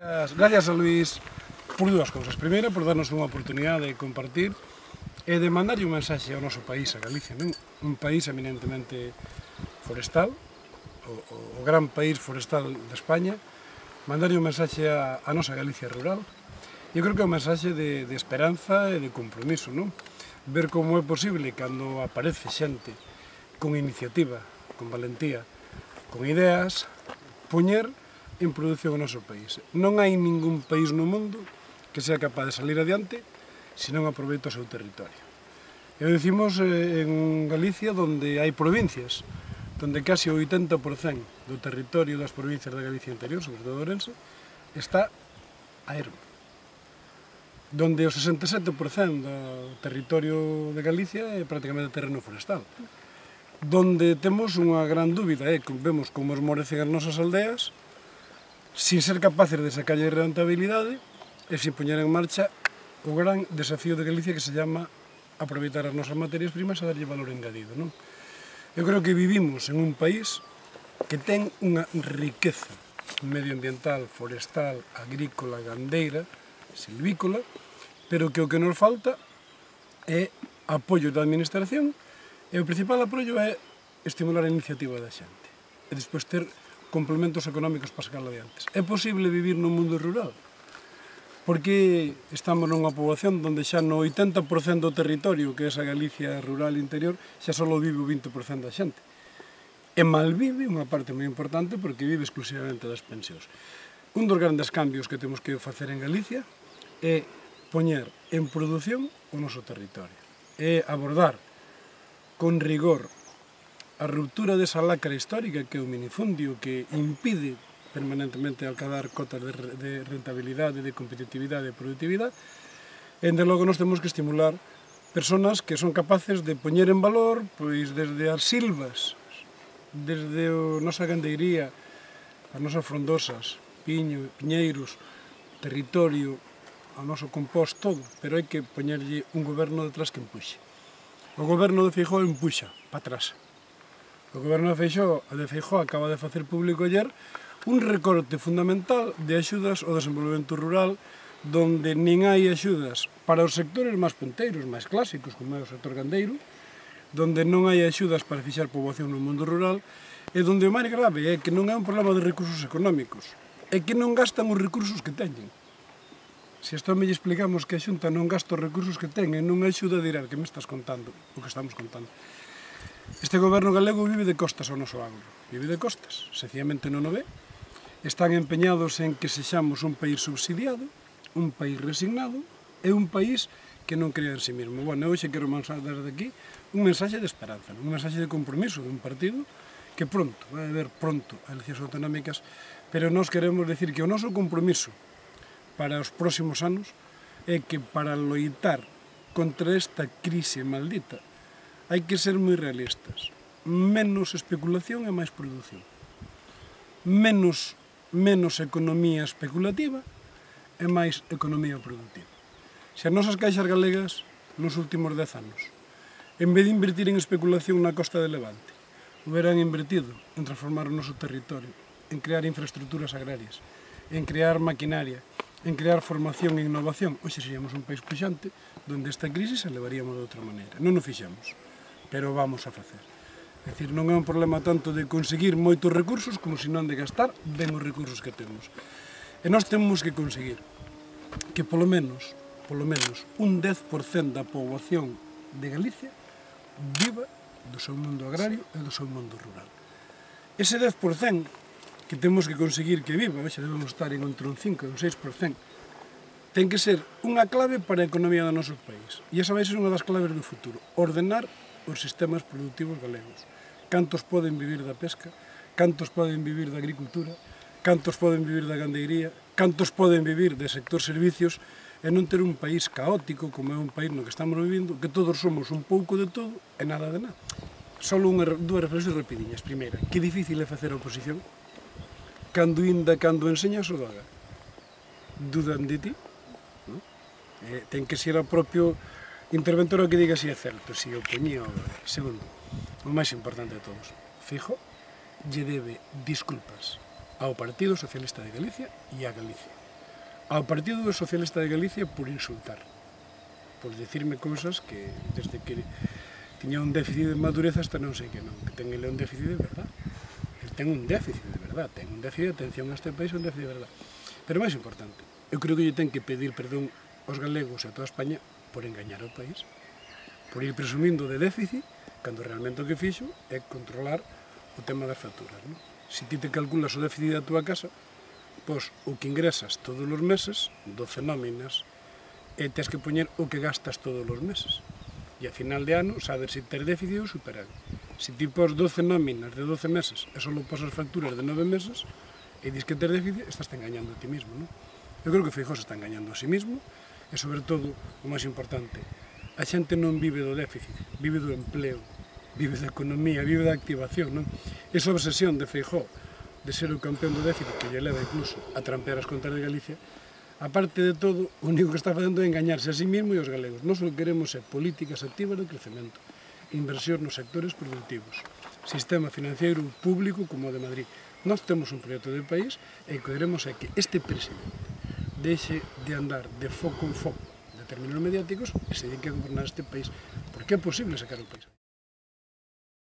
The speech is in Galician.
Gracias a Luís por dúas cousas. Primeiro, por darnos unha oportunidade de compartir e de mandarlle un mensaxe ao noso país, a Galicia, non? Un país eminentemente forestal, o gran país forestal de España, mandarlle un mensaxe a nosa Galicia rural. Eu creo que é un mensaxe de esperanza e de compromiso, non? Ver como é posible cando aparece xente con iniciativa, con valentía, con ideas, poñer en produción o noso país. Non hai ningún país no mundo que sea capaz de salir adiante se non aproveita o seu territorio. E o decimos en Galicia, onde hai provincias, onde case o 80% do territorio das provincias da Galicia interior, sobre todo Ourense, está a ermo. Donde o 67% do territorio de Galicia é prácticamente terreno forestal. Donde temos unha gran dúbida, vemos como esmorecen as nosas aldeas, sin ser capaces de sacarlle rentabilidade e sin poñer en marcha o gran desafío de Galicia que se llama aproveitar as nosas materias primas e darlle valor engadido, non? Eu creo que vivimos en un país que ten unha riqueza medioambiental, forestal, agrícola, gandeira, silvícola, pero que o que nos falta é apoio da administración e o principal apoio é estimular a iniciativa da xente e despois ter complementos económicos para sacar adiante. É posible vivir no mundo rural? Porque estamos nunha poboación onde xa no 80% do territorio, que é esa Galicia rural interior, xa só vive o 20% da xente. E malvive unha parte moi importante porque vive exclusivamente das pensións. Un dos grandes cambios que temos que facer en Galicia é poñer en produción o noso territorio. É abordar con rigor a ruptura desa lacra histórica que é o minifundio, que impide permanentemente alcanzar cotas de rentabilidade, de competitividade e productividade, e, desde logo, nos temos que estimular persoas que son capaces de poñer en valor, pois, desde as silvas, desde a nosa gandeiría, as nosas frondosas, piñeiros, territorio, ao noso compost, todo, pero hai que poñerlle un goberno detrás que empuxe. O goberno de Feijóo empuxa para atrás. O goberno de Feijóo acaba de facer público ayer un recorte fundamental de axudas ao desenvolvemento rural, donde nin hai axudas para os sectores máis punteiros, máis clásicos, como é o sector gandeiro, donde non hai axudas para fixar poboación no mundo rural, e donde o máis grave é que non é un problema de recursos económicos, é que non gastan os recursos que teñen. Se isto me explicamos que a Xunta non gasta os recursos que ten e non axuda, dirá, que me estás contando, o que estamos contando. Este goberno galego vive de costas ao noso agro, vive de costas, sencillamente non o ve. Están empeñados en que sexamos un país subsidiado, un país resignado e un país que non crea en sí mesmo. Bueno, hoxe quero mandar desde aquí un mensaxe de esperanza, un mensaxe de compromiso de un partido que pronto, vai haber pronto as eleccións autonómicas, pero nós queremos decir que o noso compromiso para os próximos anos é que para loitar contra esta crise maldita hai que ser moi realistas. Menos especulación e máis produción. Menos economía especulativa e máis economía productiva. Se as nosas caixas galegas nos últimos 10 anos, en vez de invertir en especulación na costa de Levante, hubieran invertido en transformar o noso territorio, en crear infraestructuras agrarias, en crear maquinaria, en crear formación e innovación, hoxe seríamos un país puxante, onde esta crise se levaríamos de outra maneira. Non o fixemos, pero vamos a facer. É dicir, non é un problema tanto de conseguir moitos recursos como senón de gastar ben os recursos que temos. E nós temos que conseguir que polo menos un 10% da poboación de Galicia viva do seu mundo agrario e do seu mundo rural. Ese 10% que temos que conseguir que viva, hoxe debemos estar entre un 5 e un 6%, ten que ser unha clave para a economía do noso país. E esa vai ser unha das claves do futuro, ordenar os sistemas productivos galegos. Cantos poden vivir da pesca, cantos poden vivir da agricultura, cantos poden vivir da gandeiría, cantos poden vivir de sector servicios, e non ter un país caótico como é un país no que estamos vivindo, que todos somos un pouco de todo e nada de nada. Só dúas reflexións rapidiñas. Primeira, que difícil é facer a oposición cando enseñas o daga. Dudan de ti? Ten que ser o propio interventor que diga si é certo, si o poñía ou non. Segundo, o máis importante de todos, Feijóo lle debe disculpas ao Partido Socialista de Galicia e a Galicia. ao Partido Socialista de Galicia por insultar, por dicirme cousas que desde que tiña un déficit de madurez hasta non sei que non, que ten ele un déficit de verdad. Ele ten un déficit de verdad, ten un déficit de atención a este país, un déficit de verdad. Pero máis importante, eu creo que lle ten que pedir perdón aos galegos e a toda España por engañar ao país, por ir presumindo de déficit, cando realmente o que fixo é controlar o tema das facturas. Non? Se ti te calculas o déficit da túa casa, pois o que ingresas todos os meses, 12 nóminas, e tens que poñer o que gastas todos os meses. E a final de ano sabes se ter déficit ou superávit. Se ti pos 12 nóminas de 12 meses e só pos as facturas de 9 meses e dis que ter déficit, estás te engañando a ti mismo. Non? Eu creo que Feijóo se está engañando a si mismo e, sobre todo, o máis importante, a xente non vive do déficit, vive do empleo, vive da economía, vive da activación. Non? Esa obsesión de Feijóo de ser o campeón do déficit que lle leva incluso a trampear as contas de Galicia, aparte de todo, o único que está facendo é engañarse a sí mismo e aos galegos. Nós o que queremos é políticas activas de crecemento, inversión nos sectores productivos, sistema financiero público como o de Madrid. Nós temos un proxecto de país e o que queremos é que este presidente deixe de andar de foco en foco de términos mediáticos e se dedique a gobernar este país, porque é posible sacar o país.